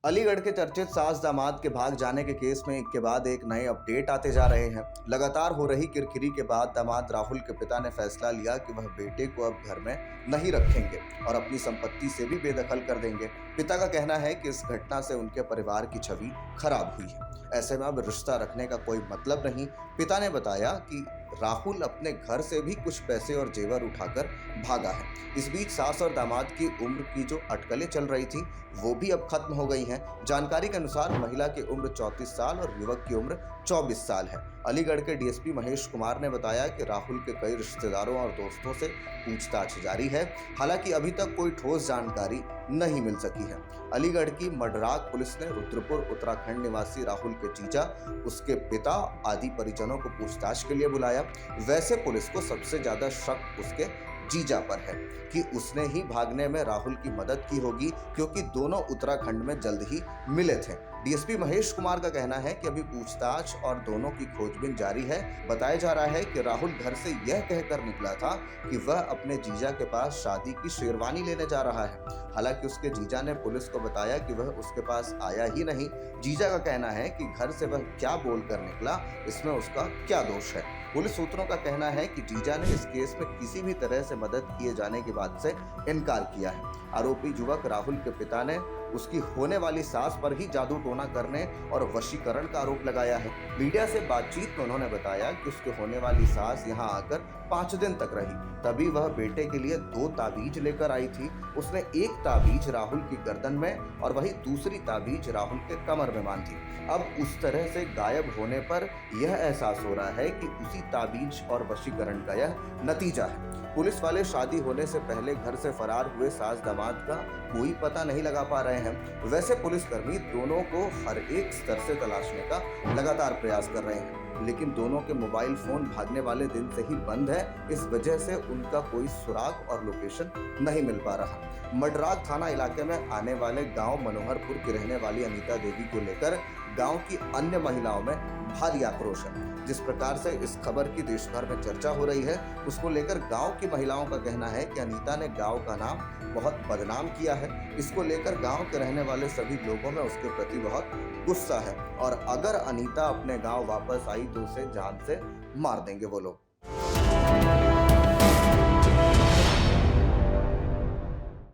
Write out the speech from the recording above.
अलीगढ़ के चर्चित सास दामाद के भाग जाने के केस में एक के बाद एक नए अपडेट आते जा रहे हैं। लगातार हो रही किरकिरी के बाद दामाद राहुल के पिता ने फैसला लिया कि वह बेटे को अब घर में नहीं रखेंगे और अपनी संपत्ति से भी बेदखल कर देंगे। पिता का कहना है कि इस घटना से उनके परिवार की छवि खराब हुई है। ऐसे में अब रिश्ता रखने का कोई मतलब नहीं। पिता ने बताया कि राहुल अपने घर से भी कुछ पैसे और जेवर उठाकर भागा है। इस बीच सास और दामाद की उम्र की जो अटकलें चल रही थी वो भी अब खत्म हो गई हैं। जानकारी के अनुसार महिला की उम्र 34 साल और युवक की उम्र 24 साल है। अलीगढ़ के डीएसपी महेश कुमार ने बताया कि राहुल के कई रिश्तेदारों और दोस्तों से पूछताछ जारी है। हालांकि अभी तक कोई ठोस जानकारी नहीं मिल सकी है। अलीगढ़ की मडराग पुलिस ने रुद्रपुर उत्तराखंड निवासी राहुल के जीजा, उसके पिता आदि परिजनों को पूछताछ के लिए बुलाया। वैसे पुलिस को सबसे ज्यादा शक उसके जीजा पर है कि उसने ही भागने में राहुल की मदद की होगी, क्योंकि दोनों उत्तराखंड में जल्द ही मिले थे। डीएसपी महेश कुमार का कहना है कि अभी पूछताछ और दोनों की खोजबीन जारी है। बताया जा रहा है कि राहुल घर से यह कहकर निकला था कि वह अपने जीजा के पास शादी की शेरवानी लेने जा रहा है। हालांकि उसके जीजा ने पुलिस को बताया कि वह उसके पास आया ही नहीं। जीजा का कहना है कि घर से वह क्या बोलकर निकला, इसमें उसका क्या दोष है। पुलिस सूत्रों का कहना है कि जीजा ने इस केस में किसी भी तरह से मदद किए जाने की बात से इनकार किया है। आरोपी युवक राहुल के पिता ने उसकी होने वाली सास पर ही जादू टोना करने और वशीकरण का आरोप लगाया है। मीडिया से बातचीत में उन्होंने बताया कि उसके होने वाली सास यहां आकर 5 दिन तक रही, तभी वह बेटे के लिए 2 ताबीज लेकर आई थी। उसने एक ताबीज राहुल की गर्दन में और वही दूसरी ताबीज राहुल के कमर में बांधी। अब उस तरह से गायब होने पर यह एहसास हो रहा है कि उसी ताबीज और वशीकरण का यह नतीजा है। पुलिस वाले शादी होने से पहले घर से फरार हुए सास दामाद का कोई पता नहीं लगा पा रहे हैं। वैसे पुलिसकर्मी दोनों को हर एक स्तर से तलाशने का लगातार प्रयास कर रहे हैं, लेकिन दोनों के मोबाइल फोन भागने वाले दिन से ही बंद है। इस वजह से उनका कोई सुराग और लोकेशन नहीं मिल पा रहा। मडराग थाना इलाके में आने वाले गांव मनोहरपुर की रहने वाली अनीता देवी को लेकर गांव की अन्य महिलाओं में भारी आक्रोश है। जिस प्रकार से इस खबर की देश भर में चर्चा हो रही है, उसको लेकर गांव की महिलाओं का कहना है कि अनीता ने गांव का नाम बहुत बदनाम किया है। इसको लेकर गांव के रहने वाले सभी लोगों में उसके प्रति बहुत गुस्सा है और अगर अनीता अपने गांव वापस आई तो उसे जान से मार देंगे वो लोग।